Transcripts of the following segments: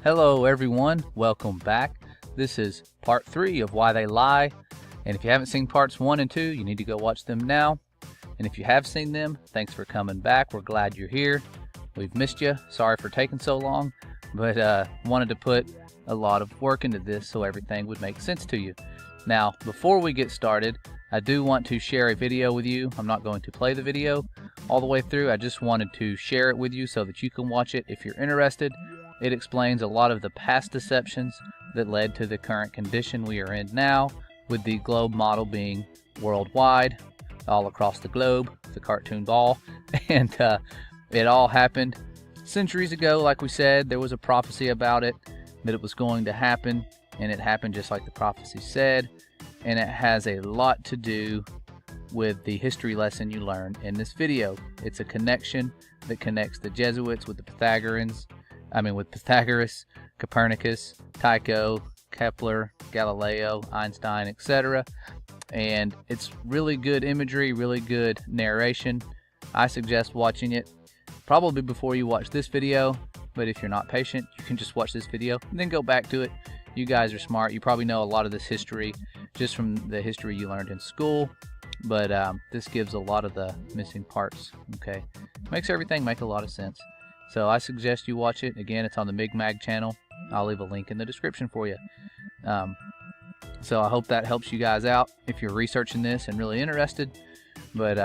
Hello everyone, welcome back. This is part 3 of Why They Lie, and if you haven't seen parts 1 and 2, you need to go watch them now. And if you have seen them, thanks for coming back. We're glad you're here. We've missed you. Sorry for taking so long, but wanted to put a lot of work into this so everything would make sense to you. Now, before we get started, I do want to share a video with you. I'm not going to play the video all the way through. I just wanted to share it with you so that you can watch it if you're interested. It explains a lot of the past deceptions that led to the current condition we are in now, with the globe model being worldwide, all across the globe, the cartoon ball. And it all happened centuries ago. Like we said, there was a prophecy about it, that it was going to happen, and it happened just like the prophecy said. And it has a lot to do with the history lesson you learned in this video. It's a connection that connects the Jesuits with the Pythagoreans, with Pythagoras, Copernicus, Tycho, Kepler, Galileo, Einstein, etc. And it's really good imagery, really good narration. I suggest watching it probably before you watch this video, but if you're not patient, you can just watch this video and then go back to it. You guys are smart. You probably know a lot of this history just from the history you learned in school, but this gives a lot of the missing parts. Okay, makes everything make a lot of sense. So I suggest you watch it. Again, it's on the MigMag channel. I'll leave a link in the description for you. So I hope that helps you guys out if you're researching this and really interested. But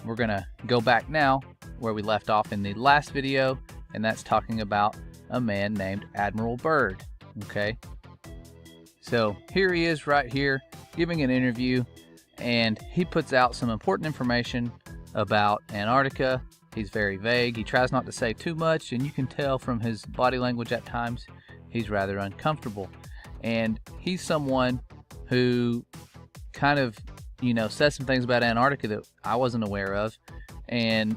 we're gonna go back now where we left off in the last video, and that's talking about a man named Admiral Byrd. Okay, so here he is right here giving an interview, and he puts out some important information about Antarctica. He's very vague. He tries not to say too much, and you can tell from his body language at times he's rather uncomfortable. And he's someone who kind of, says some things about Antarctica that I wasn't aware of, and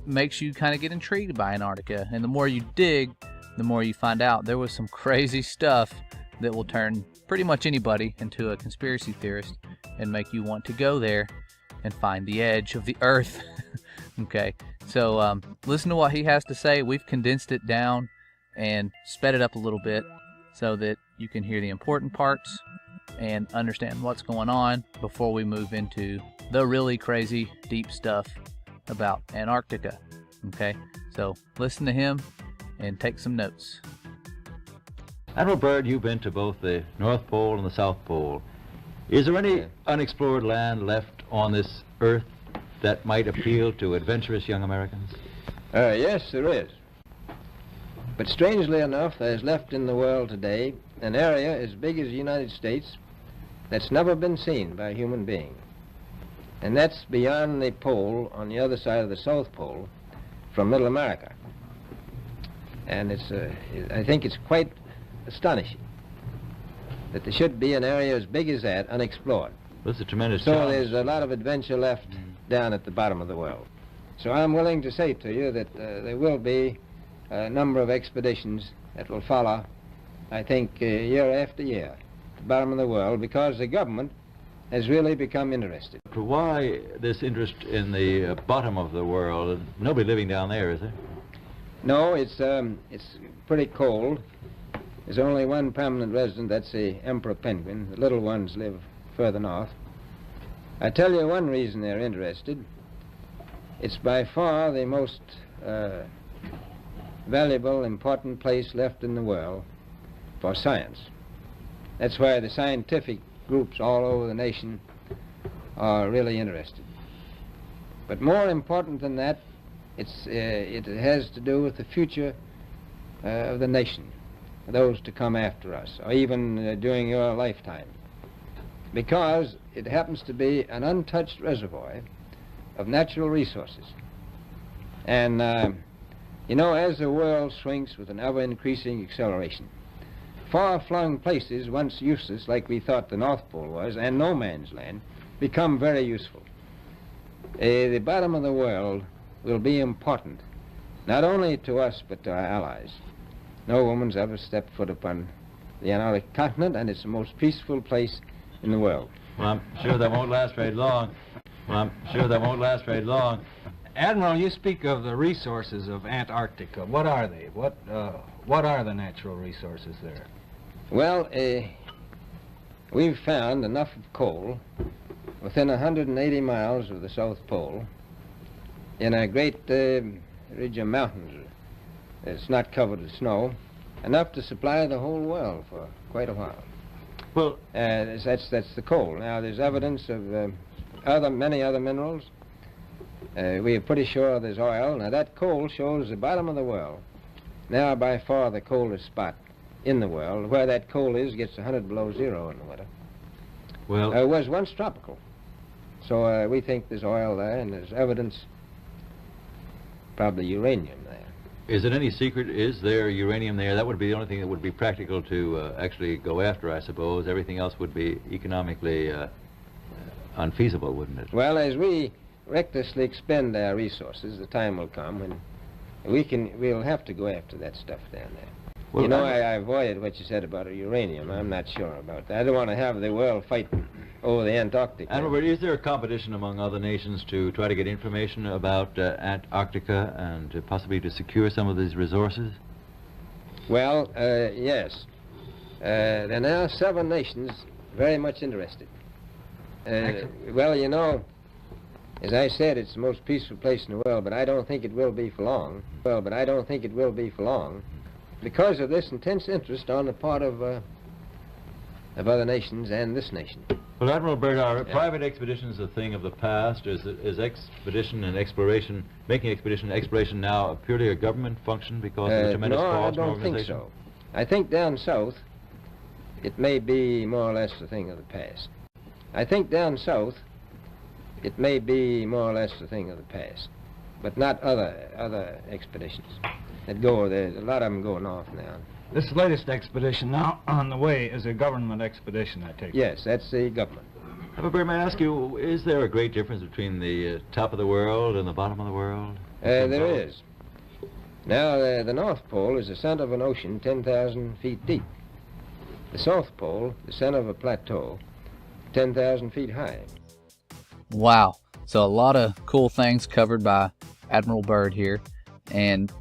makes you kind of get intrigued by Antarctica. And the more you dig, the more you find out there was some crazy stuff that will turn pretty much anybody into a conspiracy theorist and make you want to go there and find the edge of the earth. Okay, so listen to what he has to say. We've condensed it down and sped it up a little bit so that you can hear the important parts and understand what's going on before we move into the really crazy deep stuff about Antarctica. Okay, so listen to him and take some notes. Admiral Byrd, you've been to both the North Pole and the South Pole. Is there any unexplored land left on this earth that might appeal to adventurous young Americans? Yes, there is. But strangely enough, there's left in the world today an area as big as the United States that's never been seen by a human being. And that's beyond the pole on the other side of the South Pole from Middle America. And I think it's quite astonishing that there should be an area as big as that unexplored. That's a tremendous So challenge. there's a lot of adventure left down at the bottom of the world. So I'm willing to say to you that there will be a number of expeditions that will follow, I think, year after year, at the bottom of the world, because the government has really become interested. Why this interest in the bottom of the world? Nobody living down there, is there? No, it's pretty cold. There's only one permanent resident, that's the emperor penguin. The little ones live further north. I tell you one reason they're interested. It's by far the most valuable, important place left in the world for science. That's why the scientific groups all over the nation are really interested. But more important than that, it has to do with the future of the nation, those to come after us, or even during your lifetime. Because it happens to be an untouched reservoir of natural resources. And, as the world shrinks with an ever-increasing acceleration, far-flung places once useless, like we thought the North Pole was, and no man's land, become very useful. The bottom of the world will be important, not only to us, but to our allies. No woman's ever stepped foot upon the Antarctic continent, and it's the most peaceful place in the world. Well, I'm sure that won't last very long. Admiral, you speak of the resources of Antarctica. What are they? What are the natural resources there? Well, we've found enough of coal within 180 miles of the South Pole in a great ridge of mountains. It's not covered with snow, enough to supply the whole world for quite a while. Well, That's the coal. Now, there's evidence of many other minerals. We are pretty sure there's oil. Now, that coal shows the bottom of the world. Now, by far the coldest spot in the world. Where that coal is gets 100 below zero in the winter. well, It was once tropical. So we think there's oil there, and there's evidence, probably uranium there. is it any secret? Is there uranium there? That would be the only thing that would be practical to actually go after, I suppose. Everything else would be economically unfeasible, wouldn't it? Well, as we recklessly expend our resources, the time will come when we'll have to go after that stuff down there. Well, You know, I avoided what you said about uranium. I'm not sure about that. I don't want to have the world fight over the Antarctic. And Robert, is there a competition among other nations to try to get information about Antarctica and possibly to secure some of these resources? Well, yes. There are now 7 nations very much interested. Well, you know, as I said, it's the most peaceful place in the world, but I don't think it will be for long. Because of this intense interest on the part of other nations and this nation. Well, Admiral Byrd, are private expeditions a thing of the past? Is expedition and exploration, making expedition and exploration now purely a government function because of the tremendous No, I cost and don't think organization? so. I think down south, it may be more or less a thing of the past. But not other expeditions that go there. A lot of them go north now. This latest expedition now on the way is a government expedition, I take it. Yes, that's the government. Admiral Byrd, may I ask you, is there a great difference between the top of the world and the bottom of the world? There is. Now, the North Pole is the center of an ocean 10,000 feet deep. The South Pole, the center of a plateau, 10,000 feet high. Wow. So a lot of cool things covered by Admiral Byrd here. And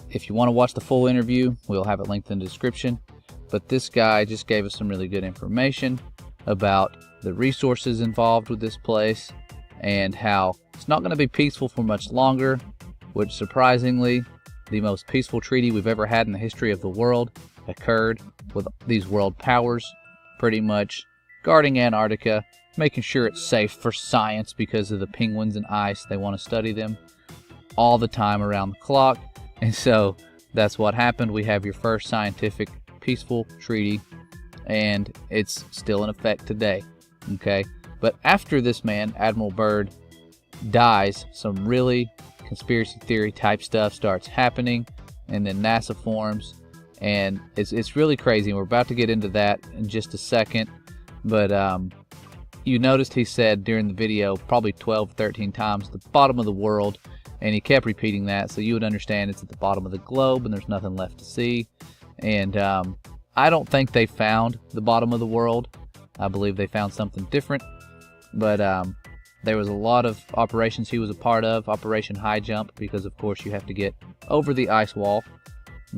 if you want to watch the full interview, we'll have it linked in the description. But this guy just gave us some really good information about the resources involved with this place and how it's not going to be peaceful for much longer, which surprisingly, the most peaceful treaty we've ever had in the history of the world occurred with these world powers pretty much guarding Antarctica, making sure it's safe for science because of the penguins and ice. They want to study them all the time around the clock. And so that's what happened. We have your first scientific peaceful treaty, and it's still in effect today. Okay, but after this man, Admiral Byrd, dies, some really conspiracy theory type stuff starts happening, and then NASA forms, and it's really crazy. And we're about to get into that in just a second. But you noticed he said during the video probably 12 or 13 times the bottom of the world, and he kept repeating that, so you would understand it's at the bottom of the globe and there's nothing left to see. And I don't think they found the bottom of the world. I believe they found something different. But there was a lot of operations he was a part of. Operation High Jump, because of course you have to get over the ice wall.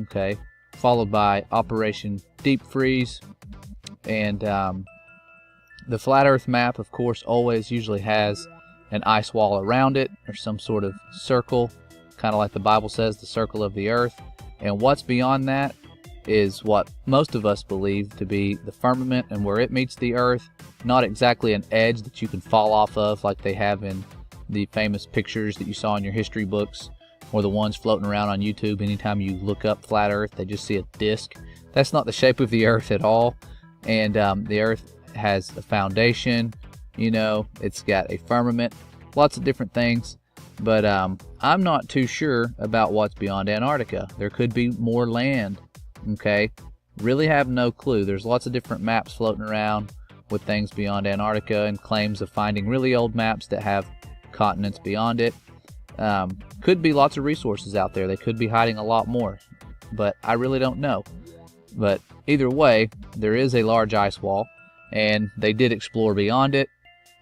Okay, followed by Operation Deep Freeze. And the Flat Earth map, of course, always usually has an ice wall around it, or some sort of circle, kind of like the Bible says, the circle of the earth. And what's beyond that is what most of us believe to be the firmament and where it meets the earth. Not exactly an edge that you can fall off of like they have in the famous pictures that you saw in your history books, or the ones floating around on YouTube. Anytime you look up flat earth, they just see a disc. That's not the shape of the earth at all. And the earth has a foundation, you know, it's got a firmament, lots of different things. But I'm not too sure about what's beyond Antarctica. There could be more land, okay? Really have no clue. There's lots of different maps floating around with things beyond Antarctica and claims of finding really old maps that have continents beyond it. Could be lots of resources out there. They could be hiding a lot more, but I really don't know. But either way, there is a large ice wall, and they did explore beyond it,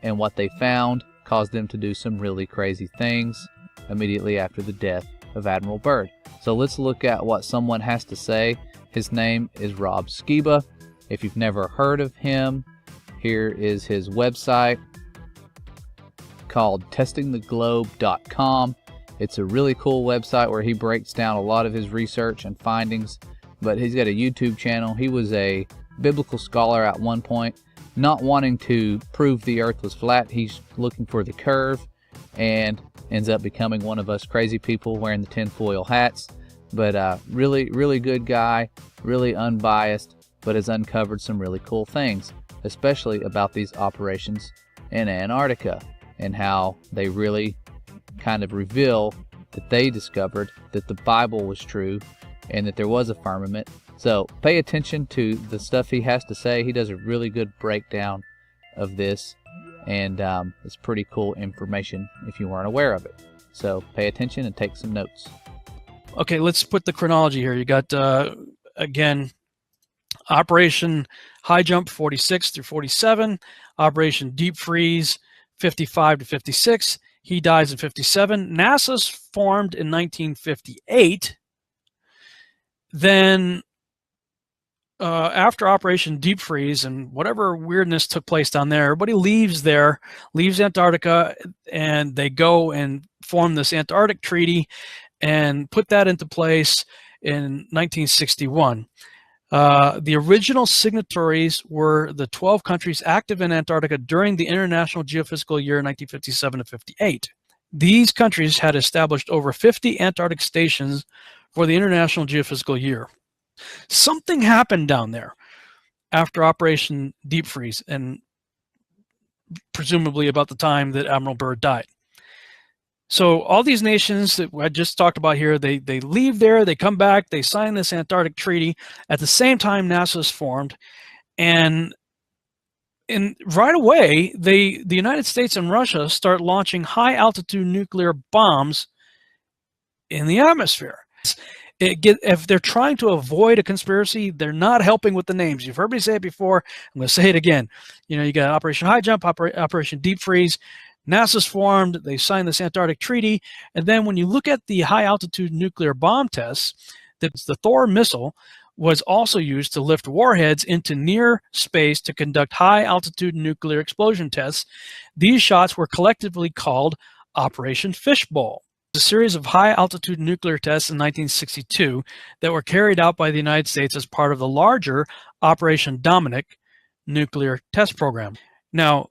and what they found caused them to do some really crazy things immediately after the death of Admiral Byrd. So let's look at what someone has to say His name is Rob Skiba. If you've never heard of him, here is his website called testingtheglobe.com. It's a really cool website where he breaks down a lot of his research and findings, but he's got a YouTube channel. He was a biblical scholar at one point, not wanting to prove the earth was flat. He's looking for the curve and ends up becoming one of us crazy people wearing the tinfoil hats. But really, really good guy, really unbiased, but has uncovered some really cool things, especially about these operations in Antarctica and how they really kind of reveal that they discovered that the Bible was true and that there was a firmament. So pay attention to the stuff he has to say. He does a really good breakdown of this, and it's pretty cool information if you weren't aware of it. So pay attention and take some notes. Okay, let's put the chronology here. You got, again, Operation High Jump 46 through 47, Operation Deep Freeze 55 to 56. He dies in 57. NASA's formed in 1958. Then after Operation Deep Freeze and whatever weirdness took place down there, everybody leaves Antarctica, and they go and form this Antarctic Treaty and put that into place in 1961. The original signatories were the 12 countries active in Antarctica during the International Geophysical Year 1957 to 58. These countries had established over 50 Antarctic stations for the International Geophysical Year. Something happened down there after Operation Deep Freeze, and presumably about the time that Admiral Byrd died. So all these nations that I just talked about here, they leave there, they come back, they sign this Antarctic Treaty. At the same time, NASA is formed, and right away, the United States and Russia start launching high-altitude nuclear bombs in the atmosphere. If they're trying to avoid a conspiracy, they're not helping with the names. You've heard me say it before. I'm going to say it again. You know, you got Operation High Jump, Operation Deep Freeze. NASA's formed. They signed this Antarctic Treaty. And then when you look at the high-altitude nuclear bomb tests, the Thor missile was also used to lift warheads into near space to conduct high-altitude nuclear explosion tests. These shots were collectively called Operation Fishbowl. A series of high-altitude nuclear tests in 1962 that were carried out by the United States as part of the larger Operation Dominic nuclear test program. Now,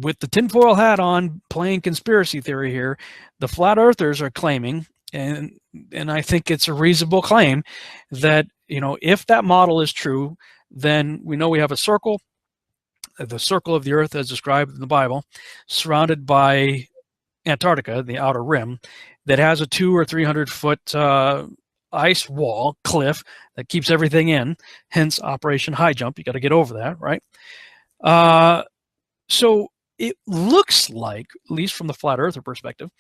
with the tinfoil hat on, playing conspiracy theory here, the flat earthers are claiming, and I think it's a reasonable claim, that, you know, if that model is true, then we know we have a circle, the circle of the earth as described in the Bible, surrounded by Antarctica, the outer rim, that has a 200 or 300 foot ice wall, cliff, that keeps everything in, hence Operation High Jump. You got to get over that, right? So it looks like, at least from the flat earther perspective,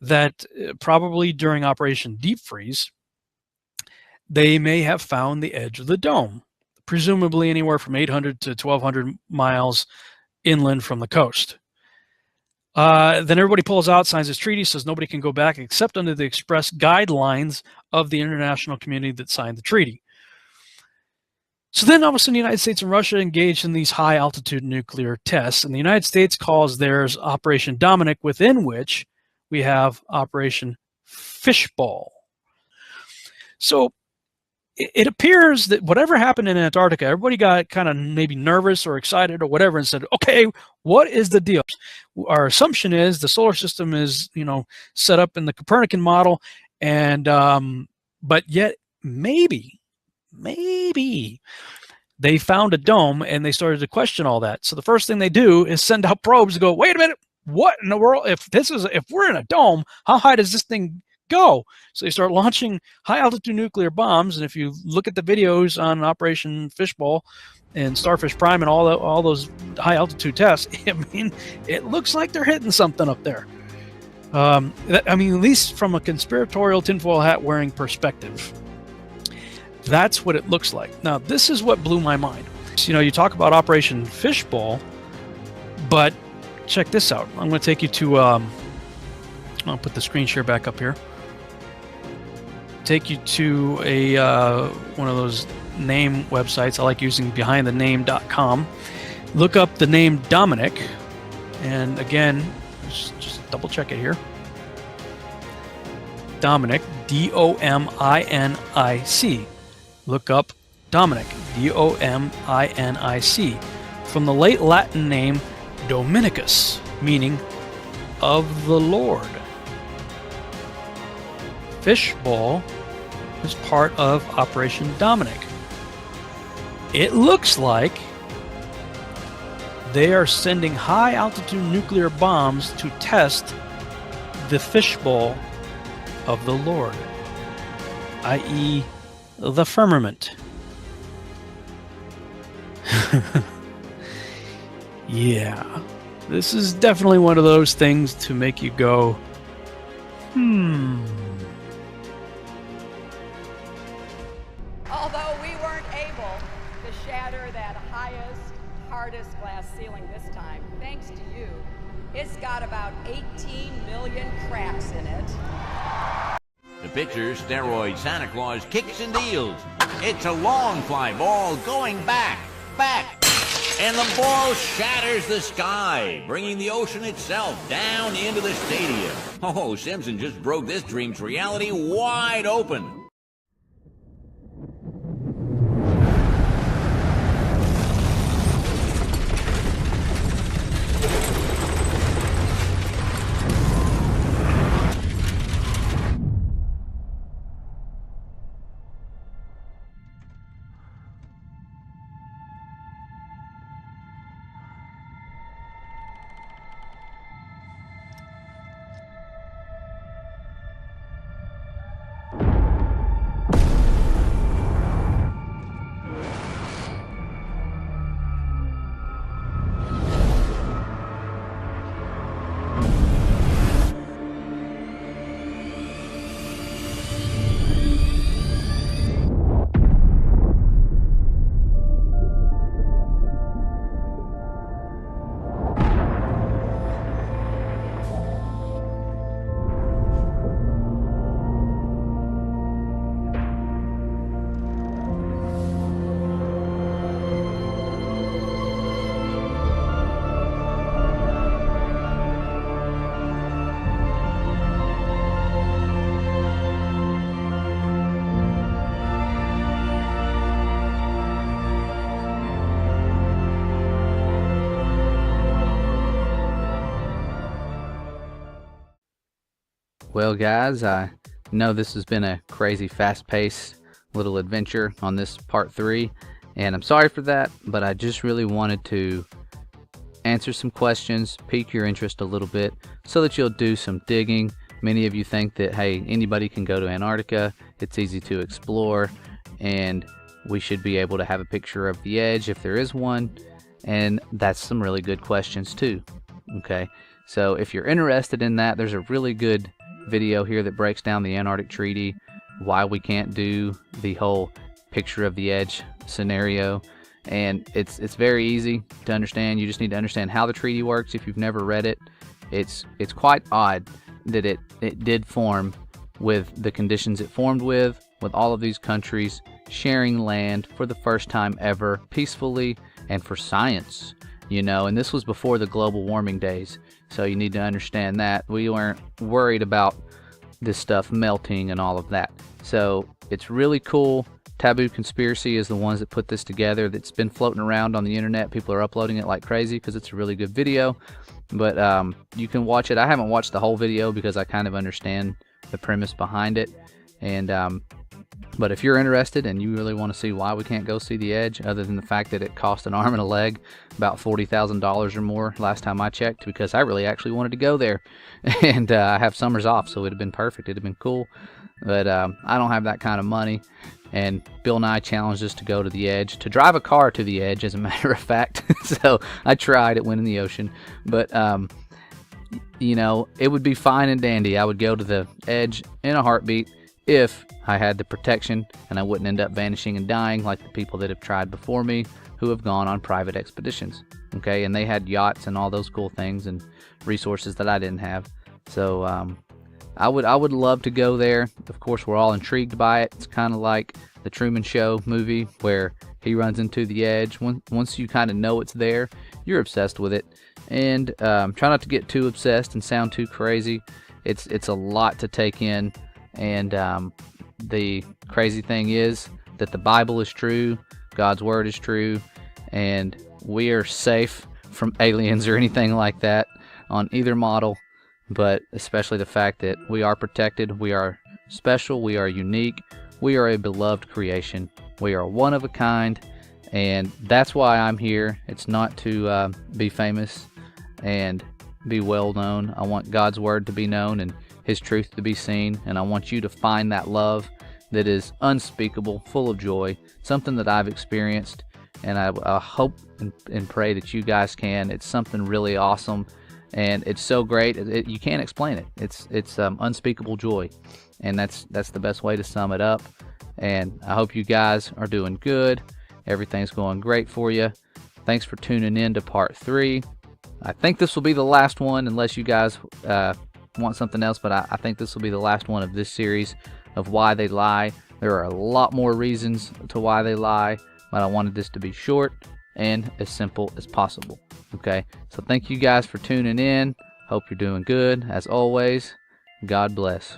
that probably during Operation Deep Freeze, they may have found the edge of the dome, presumably anywhere from 800 to 1,200 miles inland from the coast. Then everybody pulls out, signs this treaty, says nobody can go back except under the express guidelines of the international community that signed the treaty. So then all of a sudden the United States and Russia engaged in these high altitude nuclear tests, and the United States calls theirs Operation Dominic, within which we have Operation Fishbowl. So it appears that whatever happened in Antarctica, everybody got kind of maybe nervous or excited or whatever and said, okay, what is the deal? Our assumption is the solar system is, you know, set up in the Copernican model, and but yet maybe they found a dome and they started to question all that. So the first thing they do is send out probes to go, wait a minute, what in the world? If we're in a dome, how high does this thing go? So they start launching high altitude nuclear bombs, and if you look at the videos on Operation Fishbowl and Starfish Prime and all those high altitude tests, I mean, it looks like they're hitting something up there. I mean, at least from a conspiratorial tinfoil hat wearing perspective, that's what it looks like. Now, this is what blew my mind. So, you know, you talk about Operation Fishbowl, but check this out. I'm going to take you to I'll put the screen share back up here. take you to a one of those name websites. I like using behindthename.com. Look up the name Dominic, and again, just double check it here. Dominic, D-O-M-I-N-I-C. Look up Dominic, D-O-M-I-N-I-C, from the late Latin name Dominicus, meaning of the Lord. Fishbowl is part of Operation Dominic. It looks like they are sending high-altitude nuclear bombs to test the fishbowl of the Lord, i.e. the firmament. Yeah, this is definitely one of those things to make you go, Although we weren't able to shatter that highest, hardest glass ceiling this time, thanks to you, it's got about 18 million cracks in it. The pitcher, steroid Santa Claus, kicks and deals. It's a long fly ball going back, and the ball shatters the sky, bringing the ocean itself down into the stadium. Oh, Simpson just broke this dream's reality wide open. Well, guys, I know this has been a crazy, fast-paced little adventure on this part 3, and I'm sorry for that, but I just really wanted to answer some questions, pique your interest a little bit, so that you'll do some digging. Many of you think that, hey, anybody can go to Antarctica, it's easy to explore, and we should be able to have a picture of the edge if there is one, and that's some really good questions too. Okay, so if you're interested in that, there's a really good video here that breaks down the Antarctic Treaty, why we can't do the whole picture of the edge scenario, and it's very easy to understand. You just need to understand how the treaty works. If you've never read it, it's quite odd that it did form with the conditions it formed with all of these countries sharing land for the first time ever peacefully and for science, you know, and this was before the global warming days. So you need to understand that we weren't worried about this stuff melting and all of that. So it's really cool. Taboo Conspiracy is the ones that put this together. That's been floating around on the internet. People are uploading it like crazy because it's a really good video. But you can watch it. I haven't watched the whole video because I kind of understand the premise behind it. And but if you're interested and you really want to see why we can't go see the edge, other than the fact that it cost an arm and a leg, about $40,000 or more last time I checked, because I really actually wanted to go there, and I have summers off, so it'd have been perfect. It'd have been cool, but I don't have that kind of money. And Bill Nye challenged us to go to the edge, to drive a car to the edge, as a matter of fact. So I tried. It went in the ocean, but you know, it would be fine and dandy. I would go to the edge in a heartbeat if I had the protection and I wouldn't end up vanishing and dying like the people that have tried before me who have gone on private expeditions. Okay, and they had yachts and all those cool things and resources that I didn't have. So I would love to go there. Of course, we're all intrigued by it. It's kind of like the Truman Show movie where he runs into the edge. Once you kind of know it's there, you're obsessed with it. And try not to get too obsessed and sound too crazy. It's a lot to take in. And the crazy thing is that the Bible is true, God's Word is true, and we are safe from aliens or anything like that on either model. But especially the fact that we are protected, we are special, we are unique, we are a beloved creation, we are one of a kind, and that's why I'm here. It's not to be famous and be well known. I want God's Word to be known and His truth to be seen, and I want you to find that love that is unspeakable, full of joy, something that I've experienced, and I hope and pray that you guys can. It's something really awesome. And it's so great, you can't explain it. It's unspeakable joy, and that's the best way to sum it up. And I hope you guys are doing good. Everything's going great for you. Thanks for tuning in to part 3. I think this will be the last one, unless you guys want something else, but I think this will be the last one of this series of Why They Lie. There are a lot more reasons to why they lie, but I wanted this to be short and as simple as possible. Okay, so thank you guys for tuning in. Hope you're doing good. As always, God bless.